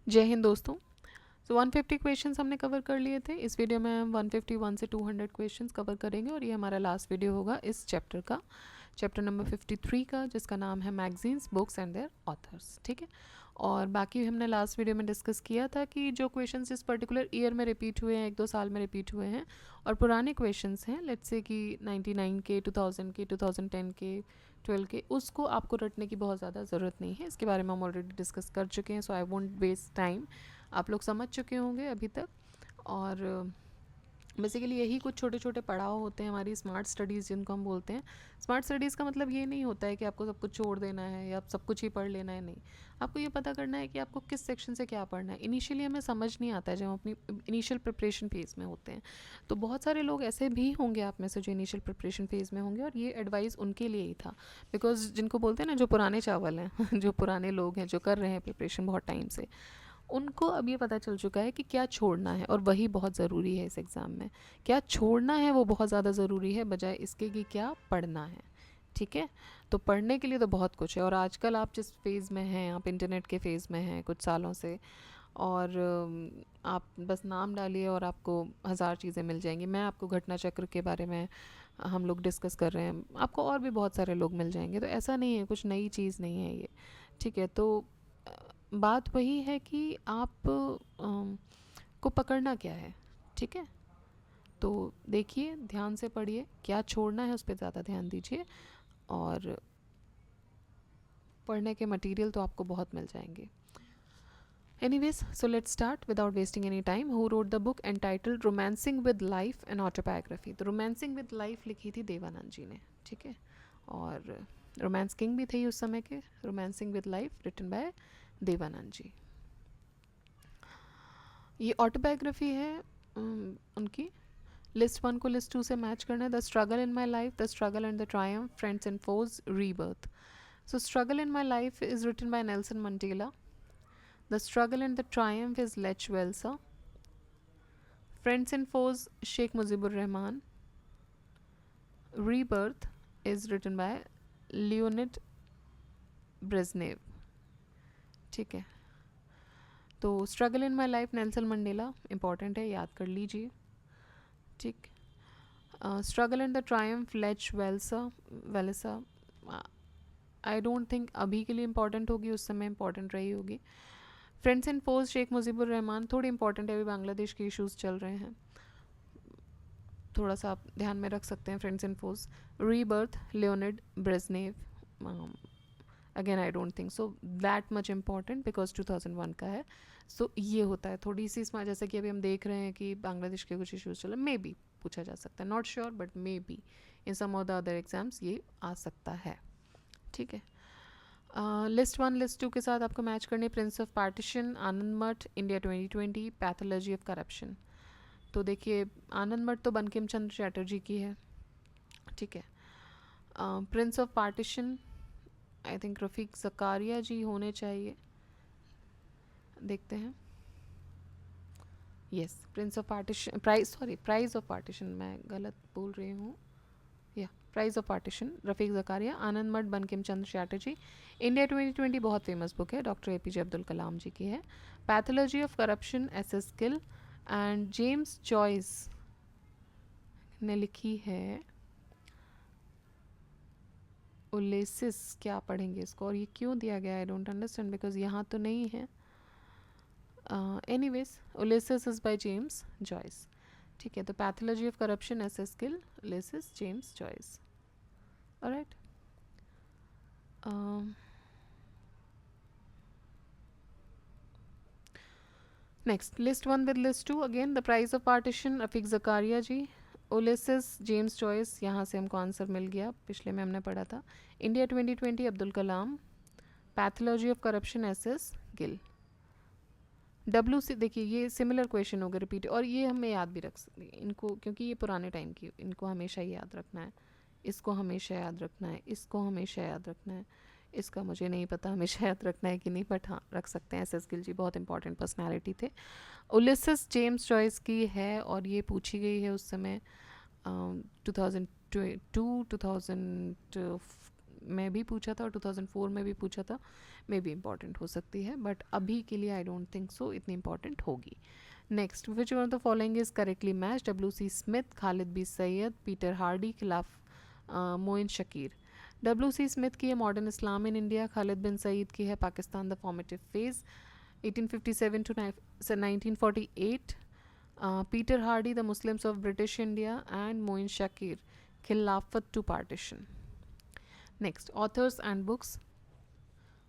जय हिंद दोस्तों। 150 क्वेश्चंस हमने कवर कर लिए थे। इस वीडियो में हम 151 से 200 क्वेश्चंस कवर करेंगे और ये हमारा लास्ट वीडियो होगा इस चैप्टर का, चैप्टर नंबर 53 का, जिसका नाम है magazines, books and their authors. ठीक है। और बाकी हमने लास्ट वीडियो में डिस्कस किया था कि जो क्वेश्चंस इस पर्टिकुलर ईयर में रिपीट हुए हैं, 1-2 साल में रिपीट हुए हैं और पुराने क्वेश्चंस हैं, लेट्स से कि 99 के, 2000 के, 2010 के, 12 के, उसको आपको रटने की बहुत ज़्यादा ज़रूरत नहीं है। इसके बारे में हम ऑलरेडी डिस्कस कर चुके हैं, सो आई वोंट वेस्ट टाइम। आप लोग समझ चुके होंगे अभी तक। और बेसिकली यही कुछ छोटे छोटे पड़ाव होते हैं हमारी स्मार्ट स्टडीज़, जिनको हम बोलते हैं। स्मार्ट स्टडीज़ का मतलब ये नहीं होता है कि आपको सब कुछ छोड़ देना है या आप सब कुछ ही पढ़ लेना है, नहीं। आपको ये पता करना है कि आपको किस सेक्शन से क्या पढ़ना है। इनिशियली हमें समझ नहीं आता है जब हम अपनी इनिशियल प्रिपरेशन फेज़ में होते हैं। तो बहुत सारे लोग ऐसे भी होंगे आप में से जो इनिशियल प्रिपरेशन फेज़ में होंगे, और ये एडवाइस उनके लिए ही था। बिकॉज जिनको बोलते हैं ना, जो पुराने चावल हैं जो पुराने लोग हैं, जो कर रहे हैं प्रिपरेशन बहुत टाइम से, उनको अब ये पता चल चुका है कि क्या छोड़ना है, और वही बहुत ज़रूरी है इस एग्ज़ाम में। क्या छोड़ना है वो बहुत ज़्यादा ज़रूरी है, बजाय इसके कि क्या पढ़ना है। ठीक है। तो पढ़ने के लिए तो बहुत कुछ है, और आजकल आप जिस फेज़ में हैं, आप इंटरनेट के फेज़ में हैं कुछ सालों से, और आप बस नाम डालिए और आपको हज़ार चीज़ें मिल जाएंगी। मैं आपको घटना चक्र के बारे में हम लोग डिस्कस कर रहे हैं, आपको और भी बहुत सारे लोग मिल जाएंगे। तो ऐसा नहीं है, कुछ नई चीज़ नहीं है ये। ठीक है। तो बात वही है कि आप को पकड़ना क्या है। ठीक है। तो देखिए, ध्यान से पढ़िए, क्या छोड़ना है उस पर ज़्यादा ध्यान दीजिए, और पढ़ने के मटेरियल तो आपको बहुत मिल जाएंगे। Anyways, so let's start without wasting any time. Who wrote the book entitled Romancing with Life, an Autobiography? तो Romancing with Life लिखी थी देवानंद जी ने। ठीक है। और रोमांस किंग भी थे उस समय के। Romancing with Life written by Devanand जी। ये ऑटोबायोग्राफी है उनकी। लिस्ट 1 को लिस्ट 2 से मैच करना है। The struggle in my life, the struggle and the triumph, friends and foes, rebirth. So struggle in my life is written by Nelson Mandela. The struggle and the triumph is Lech Walesa. Friends and Foes, Sheikh Mujibur Rahman. Rebirth is written by Leonid Brezhnev. ठीक है। तो struggle in my life Nelson Mandela important है, याद कर लीजिए। ठीक। Struggle and the triumph Lech Walesa I don't think अभी के लिए इंपॉर्टेंट होगी, उस समय इंपॉर्टेंट रही होगी। फ्रेंड्स एंड फोज शेख मुजीबुर रहमान थोड़ी इंपॉर्टेंट है, अभी बांग्लादेश के इश्यूज चल रहे हैं, थोड़ा सा आप ध्यान में रख सकते हैं। Friends and foes. Rebirth Leonid Brezhnev, again I don't think so that much important because 2001 का है। सो ये होता है थोड़ी सी स्मार्ट, जैसे कि अभी हम देख रहे हैं कि बांग्लादेश के कुछ इश्यूज चल रहे हैं, मे बी पूछा जा सकता है, not sure but maybe in some of the other exams ये आ सकता है। ठीक है। लिस्ट 1 लिस्ट 2 के साथ आपको मैच करने, प्रिंस ऑफ पार्टीशन, आनंद मठ, इंडिया 2020, पैथोलॉजी ऑफ करप्शन। तो देखिए, आनंद मठ तो बंकिम चंद्र चैटर्जी की है। ठीक है। Prince of partition I think Rafiq Zakaria ji होने चाहिए, देखते हैं। Yes, prince of partition, prize of partition, मैं गलत बोल रही हूँ। या prize of partition, Rafiq Zakaria. Anand Math Bankim Chandra Chatterjee. India 2020 बहुत फेमस बुक है, डॉक्टर APJ अब्दुल कलाम जी की है। Pathology of corruption SS Gill, and James Joyce ने लिखी है उलेसिस। क्या पढ़ेंगे इसको, और ये क्यों दिया गया, आई डोंट अंडरस्टैंड, बिकॉज यहाँ तो नहीं है। Anyways, Ulysses is by James Joyce. ठीक है। तो pathology of corruption SS Gill, Ulysses, James Joyce. Alright. Next, list 1 with list 2 again. The prize of partition, Rafiq Zakaria ji. Ulysses, James Joyce, यहाँ से हमको आंसर मिल गया, पिछले में हमने पढ़ा था। India 2020 Abdul Kalam. Pathology of corruption SS Gill. WC, देखिए ये सिमिलर क्वेश्चन हो गए रिपीट, और ये हमें याद भी रख सकते हैं इनको, क्योंकि ये पुराने टाइम की, इनको हमेशा ही याद रखना है, इसको हमेशा याद रखना है, इसको हमेशा याद रखना है। इसका मुझे नहीं पता हमेशा याद रखना है कि नहीं, बट हाँ रख सकते हैं। SS गिल जी बहुत इंपॉर्टेंट पर्सनैलिटी थे। उलिसिस जेम्स जॉयस की है, और ये पूछी गई है उस समय 2002 2000 में भी पूछा था और 2004 में भी पूछा था, मे बी इम्पॉर्टेंट हो सकती है, बट अभी के लिए आई डोंट थिंक सो इतनी इंपॉर्टेंट होगी. Next, which one of the following is correctly match? WC Smith, Khalid B Sayeed, Peter Hardy, खिलाफ मोइन शकीर. WC स्मिथ की है modern Islam in India, Khalid bin Sayeed की है Pakistan the formative phase 1857 to 1948, Peter Hardy the Muslims of British India, and Moin Shakir Khilafat to Partition. Next, authors and books.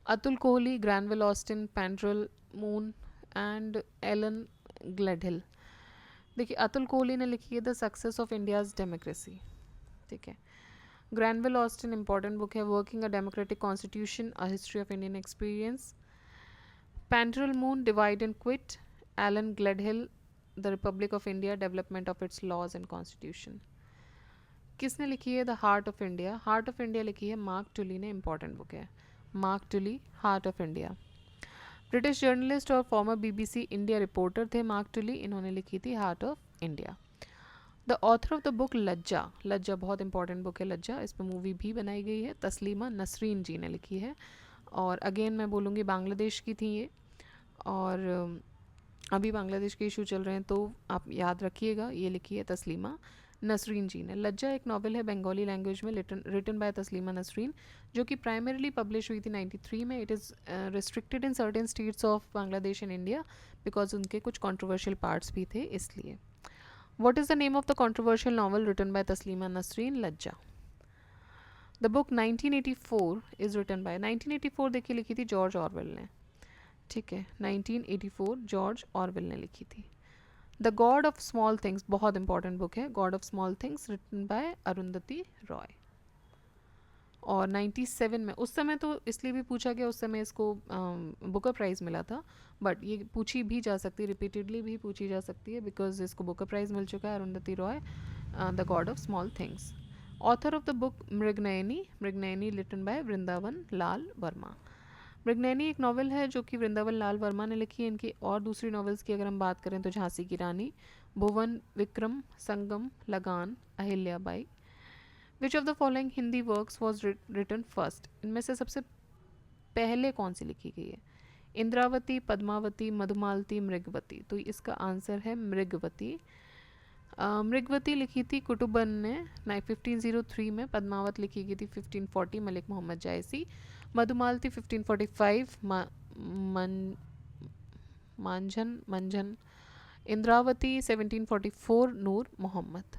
Atul Kohli, Granville Austin, Pandrel Moon and Ellen Gledhill. देखिए अतुल कोहली ने लिखी है the success of India's democracy. ठीक है. Granville Austin important book है working a democratic constitution a history of Indian experience. Penderel Moon divide and quit. Alan Gledhill the republic of India development of its laws and constitution. किसने लिखी है the heart of India? Heart of India लिखी है Mark Tully ने. Important book है Mark Tully, heart of India. British journalist और former BBC India reporter थे mark टुली. इन्होंने लिखी थी heart of India. The author of the book लज्जा. लज्जा बहुत इंपॉर्टेंट बुक है लज्जा. इस पर मूवी भी बनाई गई है. तस्लीमा नसरीन जी ने लिखी है. और अगेन मैं बोलूँगी बांग्लादेश की थी ये, और अभी बांग्लादेश के इशू चल रहे हैं तो आप याद रखिएगा. ये लिखी है तस्लीमा नसरीन जी ने. लज्जा एक नावल है बंगाली लैंग्वेज में रिटन बाय तस्लीमा नसरीन, जो कि प्राइमरली पब्लिश हुई थी 93 में. It is restricted in certain states of Bangladesh and India because उनके कुछ कॉन्ट्रोवर्शियल पार्ट्स भी थे इसलिए. What is the name of the controversial novel written by Taslima Nasreen? Lajja. The book 1984 is written by 1984 देखिए लिखी थी जॉर्ज ऑरवेल ने. ठीक है 1984 जॉर्ज ऑरवेल ने लिखी थी. The God of small things बहुत इंपॉर्टेंट बुक है. God of small things written by Arundhati Roy. और 97 में, उस समय तो इसलिए भी पूछा गया, उस समय इसको बुकर प्राइज़ मिला था, बट ये पूछी भी जा सकती है, रिपीटेडली भी पूछी जा सकती है बिकॉज इसको बुकर प्राइज़ मिल चुका है. Arundhati Roy, the God of small things. Author of the book Mriganayani. Mriganayani written by Vrindavan Lal Verma. Mriganayani एक नावल है जो कि वृंदावन लाल वर्मा ने लिखी है. इनकी और दूसरी नावल्स की अगर हम बात करें तो झांसी की रानी, भुवन Vikram, Sangam, Lagaan, Ahilya Bai. Which of the following Hindi works was written first? इनमें से सबसे पहले कौन सी लिखी गई है? इंद्रावती, पद्मावती, मधुमालती, मृगवती. तो इसका आंसर है मृगवती. मृगवती लिखी थी कुटुबन ने 1503 में. पद्मावत लिखी गई थी 1540 Malik Mohammad Jayasi. Madhumalati 1545 Manjhan. Indravati 1744 Noor Mohammad.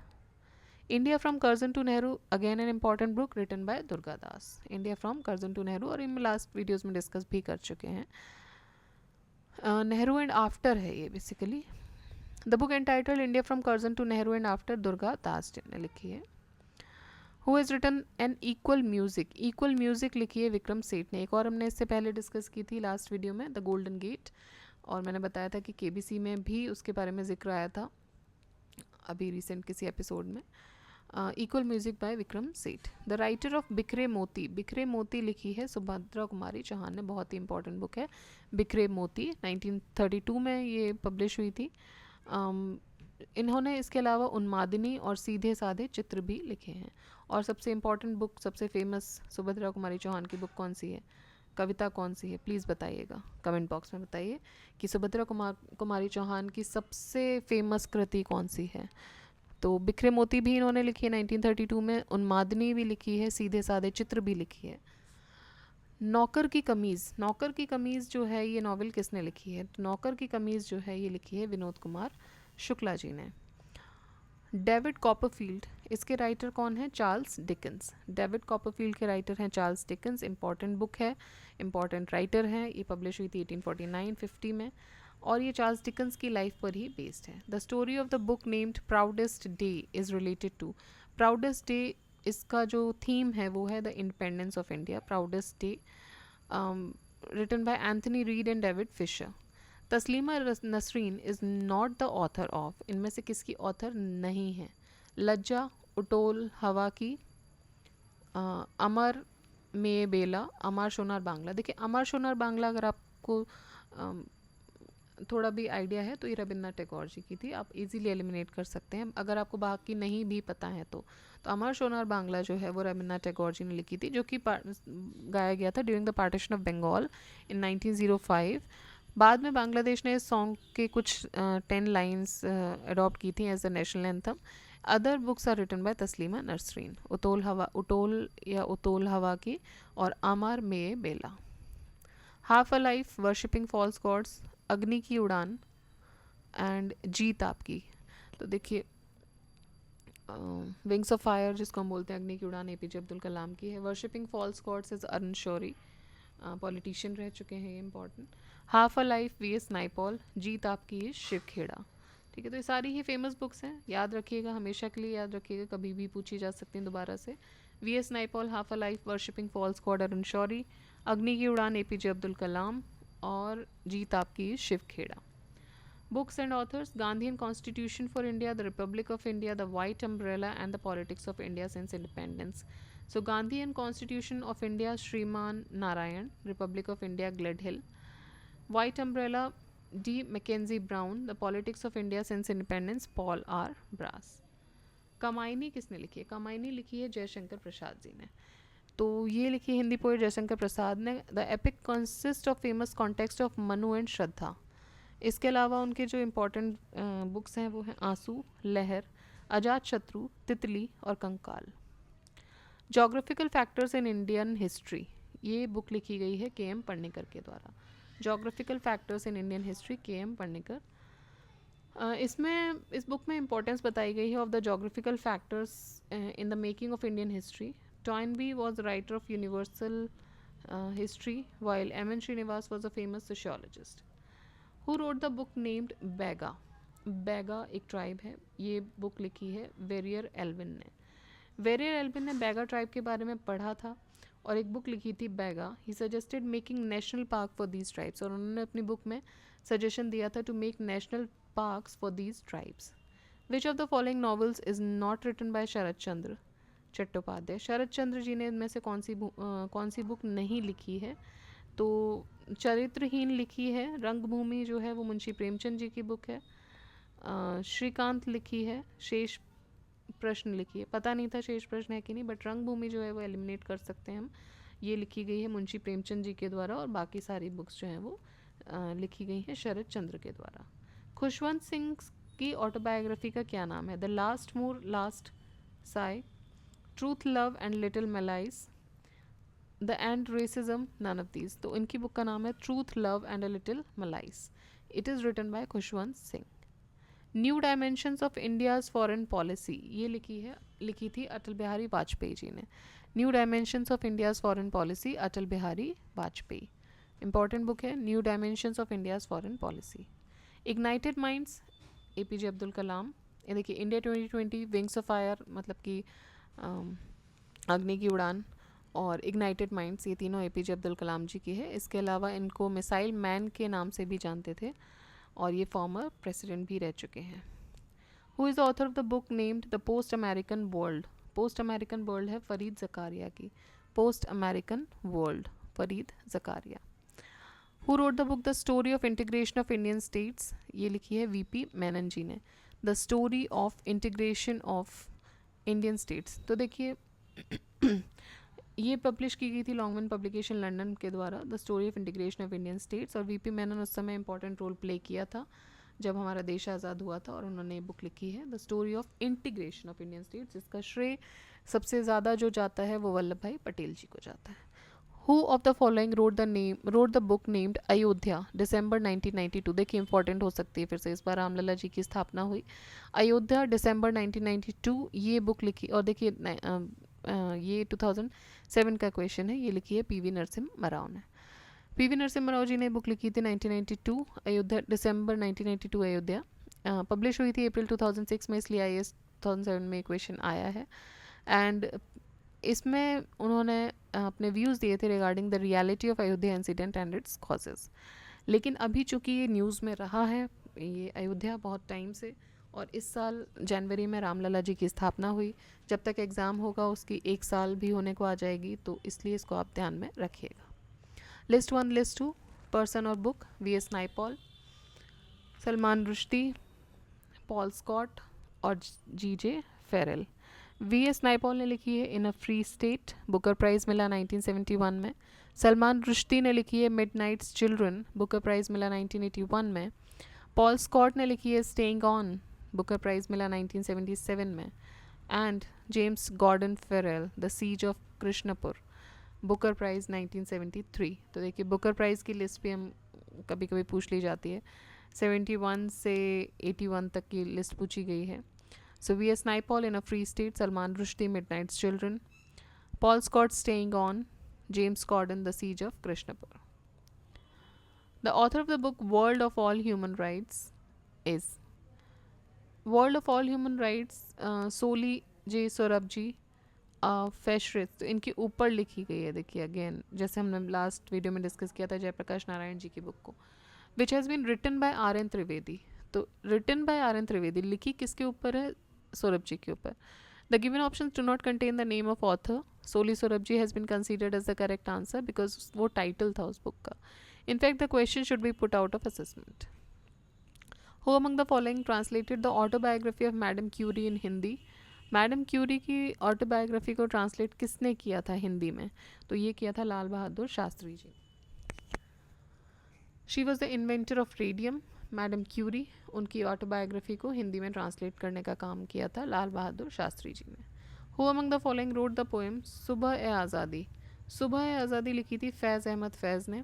India from Curzon to Nehru again an important book written by Durga Das. India from Curzon to Nehru, और इन लास्ट वीडियोस में डिस्कस भी कर चुके हैं. नेहरू एंड आफ्टर है ये basically. The book entitled India from Curzon to Nehru and after Durga Das ने लिखी है. Who has written an equal music. Equal music लिखी है विक्रम सेठ ने. एक और हमने इससे पहले डिस्कस की थी लास्ट वीडियो में, द गोल्डन गेट, और मैंने बताया था कि KBC में भी उसके बारे में जिक्र आया था अभी रिसेंट किसी एपिसोड में. Equal music by Vikram Seth. The writer of बिखरे मोती. बिखरे मोती लिखी है सुभद्रा कुमारी चौहान ने. बहुत ही इंपॉर्टेंट बुक है बिखरे मोती. 1932 में ये पब्लिश हुई थी. इन्होंने इसके अलावा उन्मादिनी और सीधे साधे चित्र भी लिखे हैं. और सबसे इम्पॉर्टेंट बुक, सबसे फेमस सुभद्रा कुमारी चौहान की बुक कौन सी है, कविता कौन सी है? प्लीज़ बताइएगा, कमेंट बॉक्स में बताइए कि सुभद्रा कुमारी चौहान की सबसे फेमस कृति कौन सी है. तो बिखरे मोती भी इन्होंने लिखी है 1932 में. उन्मादिनी भी लिखी है, सीधे साधे चित्र भी लिखी है. नौकर की कमीज़. नौकर की कमीज़ जो है ये नावल किसने लिखी है? नौकर की कमीज़ जो है ये लिखी है विनोद कुमार शुक्ला जी ने. डेविड कॉपरफील्ड, इसके राइटर कौन है? Charles Dickens. डेविड कॉपरफील्ड के राइटर हैं चार्ल्स डिकन्स. इंपॉर्टेंट बुक है, इंपॉर्टेंट राइटर हैं. ये पब्लिश हुई थी 1849-50 में, और ये चार्ल्स डिकन्स की लाइफ पर ही बेस्ड है. The story of the book named proudest day is related to. Proudest day, इसका जो थीम है वो है the independence of India. Proudest day written by Anthony Reed and David Fisher. Taslima Nasreen is not the author of. इनमें से किसकी author नहीं है? लज्जा, उटोल हवा की, अमर में बेला, अमर सोनार बांग्ला. देखिए अमर सोनार बांग्ला अगर आपको थोड़ा भी आइडिया है तो ये रविन्द्रनाथ टैगोर जी की थी, आप इजीली एलिमिनेट कर सकते हैं। अगर आपको बाकी नहीं भी पता है तो अमर सोनार बांग्ला जो है वो रविन्द्रनाथ टैगोर जी ने लिखी थी, जो कि गाया गया था during the partition of Bengal in 1905। बाद में बांग्लादेश ने इस सॉन्ग के कुछ 10 लाइन्स अडॉप्ट की थी as the national anthem. Other books are written by Taslima Nasreen, Utol Hawa की और अमर में बेला। Half a life, worshipping false gods, Agni की उड़ान एंड जीत आपकी। तो देखिए विंग्स ऑफ फायर जिसको हम बोलते हैं अग्नि की उड़ान एपीजे अब्दुल कलाम की है। Worshipping false gods is Arun Shourie, politician रह चुके हैं ये important. Half a life V S Naipaul, जीत आपकी है शिव खेड़ा। ठीक है, तो ये सारी ही फेमस बुक्स हैं, याद रखिएगा, हमेशा के लिए याद रखिएगा, कभी भी पूछी जा सकती हैं दोबारा से। V S Naipaul, half a life, worshipping false god Arun Shourie, अग्नि की उड़ान एपीजे अब्दुल कलाम और जीत आपकी है Shiv Kheda. Books and authors: Gandhian Constitution for India, The Republic of India, The White Umbrella, and The Politics of India Since Independence. So, Gandhian Constitution of India, Shriman Narayan, Republic of India, Gledhill. White Umbrella, D. Mackenzie Brown, The Politics of India Since Independence, Paul R. Brass. Kamayani किसने लिखी है? कमायनी लिखी है जयशंकर प्रसाद जी ने। तो ये लिखी है हिंदी पोएट जयशंकर प्रसाद ने। The epic consist of famous context of Manu and Shraddha. इसके अलावा उनके जो इम्पोर्टेंट बुक्स हैं वो हैं आंसू, लहर, अजात शत्रु, तितली और कंकाल। Geographical factors in Indian history, ये बुक लिखी गई है के एम पन्नेकर के द्वारा। Geographical factors in Indian history, K M Panikkar. इसमें इस बुक में इंपॉर्टेंस बताई गई है of the geographical factors in the making of Indian history. Toynbee was writer of universal history while M N Srinivas was a famous sociologist. Who wrote the book named Bega? Bega एक tribe है, ये book लिखी है Verrier Elwin ने। Verrier Elwin ने Baiga tribe के बारे में पढ़ा था और एक बुक लिखी थी Baiga. He suggested making national park for these tribes, और उन्होंने अपनी बुक में सजेशन दिया था to make national parks for these tribes. Which of the following novels is not written by Sharad Chandra Chattopadhyay? Sharad Chandra ji ने इनमें से कौन सी बुक नहीं लिखी है? तो चरित्रहीन लिखी है, रंगभूमि जो है वो मुंशी प्रेमचंद जी की बुक है। श्रीकांत लिखी है, शेष प्रश्न लिखी है, पता नहीं था शेष प्रश्न है कि नहीं, बट रंगभूमि जो है वो एलिमिनेट कर सकते हैं हम, ये लिखी गई है मुंशी प्रेमचंद जी के द्वारा, और बाकी सारी बुक्स जो हैं वो लिखी गई हैं शरद चंद्र के द्वारा। खुशवंत सिंह की ऑटोबायोग्राफी का क्या नाम है? The last moor, last sigh, truth, love and little malaise, the end racism, none of these. तो इनकी बुक का नाम है truth, love and a little malaise. It is written by Khushwant Singh. New dimensions of India's foreign policy, ये लिखी थी अटल बिहारी वाजपेयी जी ने। New dimensions of India's foreign policy, Atal Bihari Vajpayee. Important book है new dimensions of India's foreign policy. Ignited minds, APJ Abdul Kalam. ये देखिए India 2020, wings of fire मतलब कि अग्नि की उड़ान, और इग्नाइटेड माइंड्स, ये तीनों एपीजे अब्दुल कलाम जी की है। इसके अलावा इनको मिसाइल मैन के नाम से भी जानते थे और ये फॉर्मर प्रेसिडेंट भी रह चुके हैं। Who is the author of the book named the post American world? Post American world है फरीद ज़कारिया की। Post American world, Farid Zacharia. Who wrote the book the story of integration of Indian states? ये लिखी है VP Menon जी ने। The story of integration of Indian states, तो देखिए ये publish की गई थी लॉन्गमैन पब्लिकेशन लंदन के द्वारा, the story of integration of Indian states. और वीपी मेनन उस समय इंपॉर्टेंट रोल प्ले किया था जब हमारा देश आज़ाद हुआ था, और उन्होंने बुक लिखी है the story of integration of Indian states, जिसका श्रेय सबसे ज़्यादा जो जाता है वो वल्लभ भाई पटेल जी को जाता है। Who of the following wrote the book named Ayodhya, December 1992? देखिए इंपॉर्टेंट हो सकती है फिर से, इस बार रामलला जी की स्थापना हुई। अयोध्या December 1992, ये बुक लिखी, और देखिए ये 2007 का क्वेश्चन है, ये लिखी है पीवी नरसिम्हा राव ने। पीवी नरसिम्हा राव जी ने बुक लिखी थी 1992, अयोध्या, December 1992 अयोध्या। पब्लिश हुई थी अप्रैल 2006 में, इसलिए IAS 2007 में क्वेश्चन आया है। एंड इसमें उन्होंने अपने व्यूज़ दिए थे regarding the reality of Ayodhya incident and it's causes. लेकिन अभी चूँकि ये न्यूज़ में रहा है ये अयोध्या बहुत टाइम से, और इस साल जनवरी में रामलला जी की स्थापना हुई, जब तक एग्ज़ाम होगा उसकी 1 साल भी होने को आ जाएगी, तो इसलिए इसको आप ध्यान में रखिएगा। लिस्ट 1, लिस्ट 2, पर्सन और book, VS Naipaul. Salman Rushdie, Paul Scott और जी.जे. फेरल। वी.एस. नाइपॉल ने लिखी है in a free state, Booker prize मिला 1971 में। सलमान रुश्दी ने लिखी है मिडनाइट्स चिल्ड्रन, बुकर प्राइज़ मिला 1981 में। पॉल स्कॉट ने लिखी है स्टेइंग ऑन, बुकर प्राइज़ मिला 1977 में। And James Gordon Farrell, the siege of Krishnapur, Booker prize 1973। तो देखिए बुकर प्राइज़ की लिस्ट भी हम कभी कभी पूछ ली जाती है। 71 से 81 तक की लिस्ट पूछी गई है। So V.S. Naipaul in a Free State, Salman Rushdie Midnight's Children, Paul Scott Staying On, James Corden The Siege of Krishnapur. The author of the book World of All Human Rights is World of All Human Rights, सोली जे सोरबजी फेशरिथ। तो इनके ऊपर लिखी गई है, देखिए again जैसे हमने last video में डिस्कस किया था जयप्रकाश नारायण जी की बुक को, which has been written by R N. Trivedi. तो रिटन बाय आर.एन. त्रिवेदी, लिखी किसके ऊपर है? सोरबजी के ऊपर। The given options do not contain the name of author. Soli Sorabjee has been considered as the correct answer because वो टाइटल था उस बुक का। In fact the question should be put out of assessment. Who among the following translated the autobiography of madam Curie in Hindi? Madam Curie की autobiography को translate किसने किया था हिंदी में? तो ये किया था लाल बहादुर शास्त्री जी। She was the inventor of radium. Madam Curie, उनकी ऑटोबायोग्राफी को हिंदी में ट्रांसलेट करने का काम किया था लाल बहादुर शास्त्री जी ने। Who among the following wrote the poem सुबह ए आज़ादी? सुबह ए आज़ादी लिखी थी फैज़ अहमद फैज़ ने।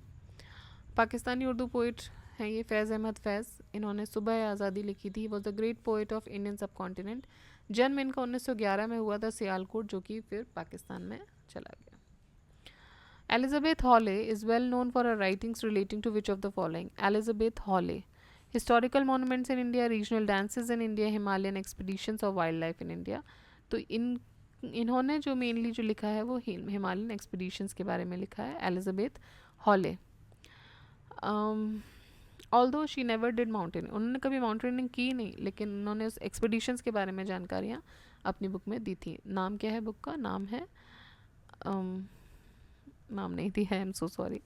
पाकिस्तानी उर्दू पोइट हैं ये फैज़ अहमद फैज़। इन्होंने सुबह ए आज़ादी लिखी थी। Was the great poet of Indian सब कॉन्टिनेंट। जन्म इनका 1911 में हुआ था सियालकोट, जो कि फिर पाकिस्तान में चला गया। Elizabeth Hawley is well known for her writings relating to which of the following? Elizabeth Hawley, historical monuments in India, regional dances in India, Himalayan expeditions or wildlife in India. तो इन्होंने जो मेनली जो लिखा है वो Himalayan expeditions के बारे में लिखा है, Elizabeth Hawley. Although she never did mountaineering, उन्होंने कभी माउंटेनिंग की नहीं, लेकिन उन्होंने उस एक्सपीडिशंस के बारे में जानकारियाँ अपनी बुक में दी थी। नाम क्या है बुक का? नाम है नाम नहीं दी है, I am so sorry.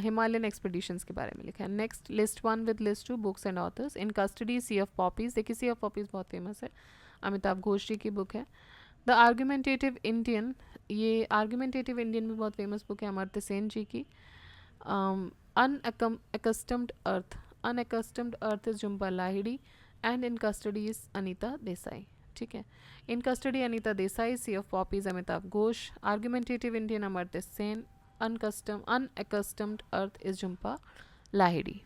Himalayan expeditions के बारे में लिखा है। Next, list 1 with list 2 books and authors. In custody sea of poppies. देखिए सी ऑफ पॉपीज बहुत फेमस है, अमिताभ घोष जी की बुक है। द आर्ग्यूमेंटेटिव इंडियन, ये आर्ग्यूमेंटेटिव इंडियन भी बहुत फेमस बुक है अमर्त्य सेन जी की। Unaccustomed earth, unaccustomed earth is Jhumpa Lahiri and in custody is Anita Desai. ठीक है, in custody Anita Desai, sea of poppies Amitav Ghosh, argumentative Indian Amartya Sen, unaccustomed earth is Jhumpa Lahiri.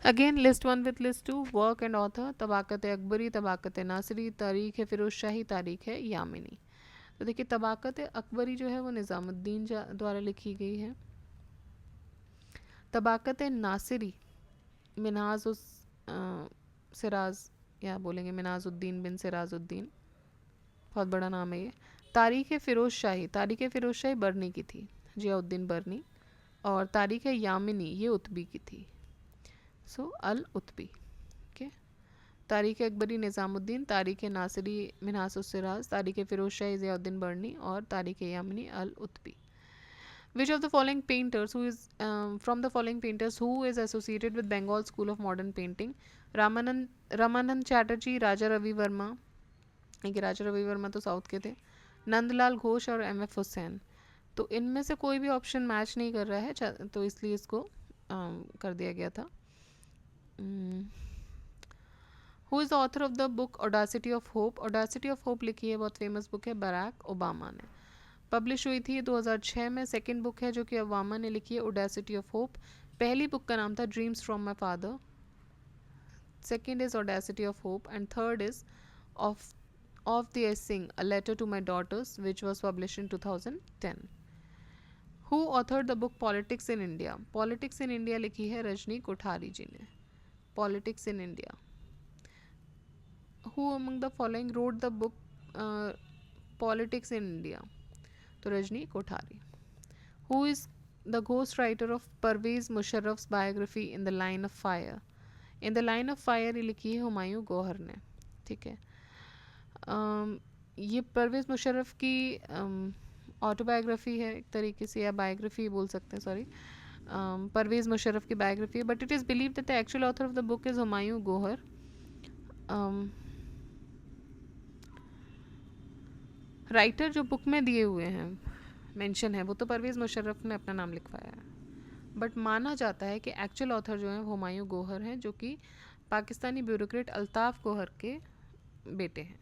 Again list 1 with list 2 work and author. Tabaqat Akbari, Tabaqat Nasiri, Tarikh है फिरोज शाही, तारीख है यामिनी। तो देखिए तबाकत अकबरी जो है वो निज़ामुद्दीन द्वारा लिखी गई है। तबाकत नासिरी मिनहाज सिराज, या बोलेंगे मिनाजुद्दीन बिन सिराजुद्दीन, बहुत बड़ा नाम है ये। तारीख फिरोज शाही, तारीख फिरोज शाही बरनी की थी, जियाउद्दीन बरनी। और तारीख यामिनी ये उतबी की थी, सो अल उतबी। ओके, तारीख अकबरी निज़ामुद्दीन, तारीख नासिरी मिनहाज सिराज, तारीख फिरोज शाही जियाउद्दीन बरनी और तारीख यामिनी अल Utbi. Which of the following painters who is from the following painters who is associated with Bengal School of Modern Painting? Ramanand Chatterjee, Raja Ravi Varma, Raja Ravi Varma तो साउथ के थे, नंदलाल घोष और एम.एफ. हुसैन। तो इनमें से कोई भी ऑप्शन मैच नहीं कर रहा है, तो इसलिए इसको कर दिया गया था। Who is the author of the book Audacity of hope? Audacity of hope लिखी है, बहुत फेमस बुक है, बराक ओबामा ने। पब्लिश हुई थी 2006 में। सेकंड बुक है जो कि ओबामा ने लिखी है, ऑडासिटी ऑफ होप। पहली बुक का नाम था dreams from my father, second is audacity of hope and third is of the I sing a letter to my daughters which was publish in 2010। Who authored the book politics in India? Politics in India लिखी है रजनी कोठारी जी ने, politics in India. Who among the following wrote the book politics in India? तो Rajni Kothari. Who is the ghost writer of Pervez Musharraf's biography in the line of fire? In the line of fire ये लिखी है हुमायूं गौहर ने। ठीक है, ये परवेज़ मुशर्रफ की ऑटोबायोग्राफी है एक तरीके से, या बायोग्राफी बोल सकते हैं, सॉरी। परवेज़ मुशर्रफ की बायोग्राफी है, but it is believe that the actual author of the book is Humayun Gohar. Writer जो बुक में दिए हुए हैं, मेंशन है, वो तो परवेज़ मुशर्रफ ने अपना नाम लिखवाया है, बट माना जाता है कि एक्चुअल ऑथर जो है हुमायूं गोहर हैं, जो कि पाकिस्तानी ब्यूरोक्रेट अल्ताफ़ गोहर के बेटे हैं.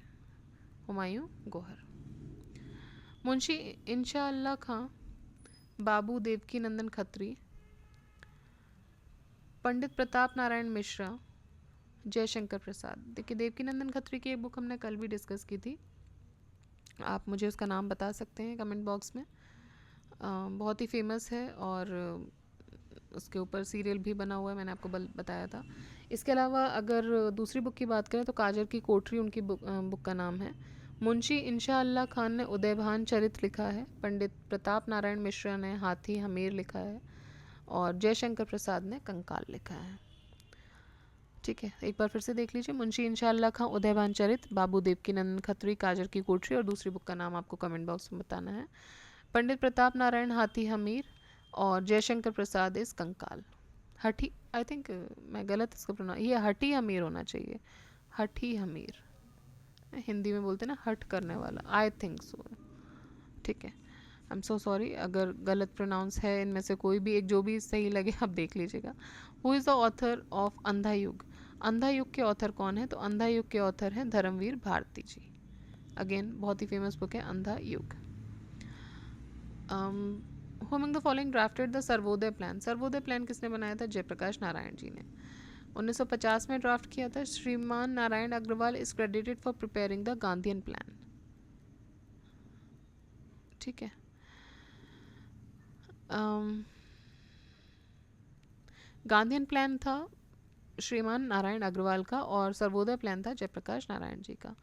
हुमायूं गोहर. मुंशी इंशाअल्लाह खां, बाबू देवकी नंदन खत्री, पंडित प्रताप नारायण मिश्रा, जयशंकर प्रसाद. देखिए, देवकी नंदन खत्री की एक बुक हमने कल भी डिस्कस की थी, आप मुझे उसका नाम बता सकते हैं कमेंट बॉक्स में. बहुत ही फेमस है और उसके ऊपर सीरियल भी बना हुआ है, मैंने आपको बताया था. इसके अलावा अगर दूसरी बुक की बात करें तो काजर की कोठरी उनकी बुक का नाम है. मुंशी इंशाअल्लाह खान ने उदयभान चरित लिखा है. पंडित प्रताप नारायण मिश्रा ने हाथी हमीर लिखा है और जयशंकर प्रसाद ने कंकाल लिखा है. ठीक है, एक बार फिर से देख लीजिए. मुंशी इंशाअल्लाह खां, उदयभान चरित, बाबू देवकी नंदन खत्री, काजर की कोठरी, और दूसरी बुक का नाम आपको कमेंट बॉक्स में बताना है. पंडित प्रताप नारायण हाथी हमीर और जयशंकर प्रसाद इस कंकाल. हठी, आई थिंक मैं गलत इसको प्रोनाउंस, ये हठी हमीर होना चाहिए, हठी हमीर. हिंदी में बोलते हैं ना हट करने वाला, आई थिंक सो. ठीक है, आई एम सो सॉरी अगर गलत प्रोनाउंस है. इनमें से कोई भी एक जो भी सही लगे आप देख लीजिएगा. Who is the author of अंधा युग. अंधा युग के ऑथर कौन है? तो अंधा युग के ऑथर हैं धर्मवीर भारती जी. अगेन बहुत ही फेमस बुक है अंधा युग. Who among the following drafted the Sarvodaya plan. Sarvodaya plan किसने बनाया था? जयप्रकाश नारायण जी ने 1950 में ड्राफ्ट किया था. Shriman Narayan Agarwal is credited for preparing the Gandhian plan. ठीक है. गांधीयन प्लान था श्रीमान नारायण अग्रवाल का और सर्वोदय प्लान था जयप्रकाश नारायण जी का.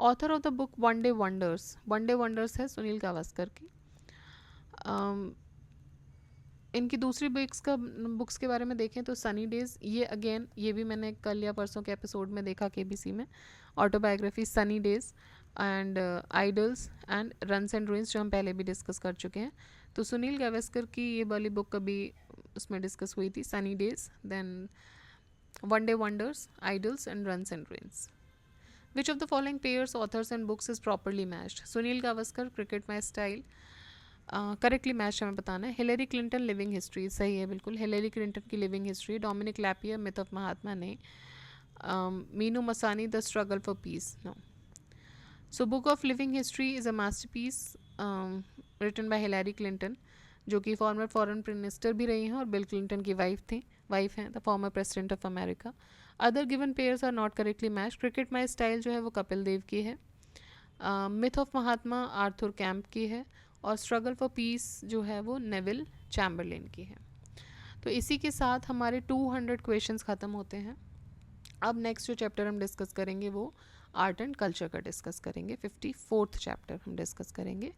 Author of the book one day wonders. One day wonders है सुनील गावस्कर की. इनकी दूसरी बुक्स के बारे में देखें तो सनी डेज, ये अगेन ये भी मैंने कल या परसों के एपिसोड में देखा केबीसी में. Autobiography Sunny days and idols and runs and ruins, जो हम पहले भी डिस्कस कर चुके हैं. तो सुनील गावस्कर की ये वाली बुक कभी उसमें डिस्कस हुई थी, sunny days, then one day wonders, idols and runs and ruins. Which of the following pairs, authors and books is properly matched. Sunil Gavaskar cricket my style, correctly match हमें बताना है. हिलेरी क्लिंटन लिविंग हिस्ट्री, सही है बिल्कुल, Hillary Clinton की living history. Dominique Lapierre myth of Mahatma, नहीं. Minoo Masani the struggle for peace, no. So book of living history is a masterpiece written by Hillary Clinton, जो कि फॉर्मर फॉरेन मिनिस्टर भी रही हैं और बिल क्लिंटन की वाइफ हैं, the former president of America. Other given pairs are not correctly match. Cricket my style जो है वो कपिल देव की है. Myth of Mahatma Arthur camp की है और स्ट्रगल फॉर पीस जो है वो नेविल चैम्बरलेन की है. तो इसी के साथ हमारे 200 क्वेश्चंस ख़त्म होते हैं. अब नेक्स्ट जो चैप्टर हम डिस्कस करेंगे वो आर्ट एंड कल्चर का डिस्कस करेंगे. 54th चैप्टर हम डिस्कस करेंगे.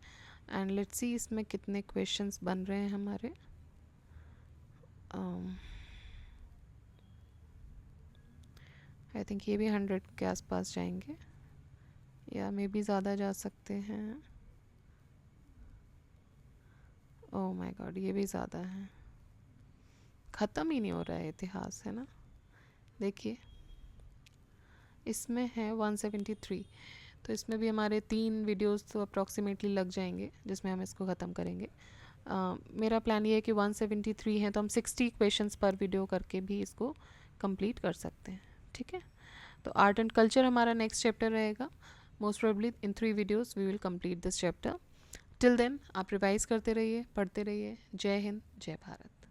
एंड लेट्स सी इसमें कितने क्वेश्चंस बन रहे हैं हमारे. आई थिंक ये भी 100 के आसपास जाएंगे या मे बी ज़्यादा जा सकते हैं. ओह माय गॉड, ये भी ज़्यादा है, ख़त्म ही नहीं हो रहा है इतिहास, है ना. देखिए इसमें है 173, तो इसमें भी हमारे 3 वीडियोस तो अप्रॉक्सीमेटली लग जाएंगे जिसमें हम इसको ख़त्म करेंगे. मेरा प्लान ये है कि 173 हैं तो हम 60 क्वेश्चंस पर वीडियो करके भी इसको कंप्लीट कर सकते हैं. ठीक है, तो आर्ट एंड कल्चर हमारा नेक्स्ट चैप्टर रहेगा. Most probably in 3 videos we will complete this chapter. Till then आप रिवाइज़ करते रहिए, पढ़ते रहिए. जय हिंद, जय भारत.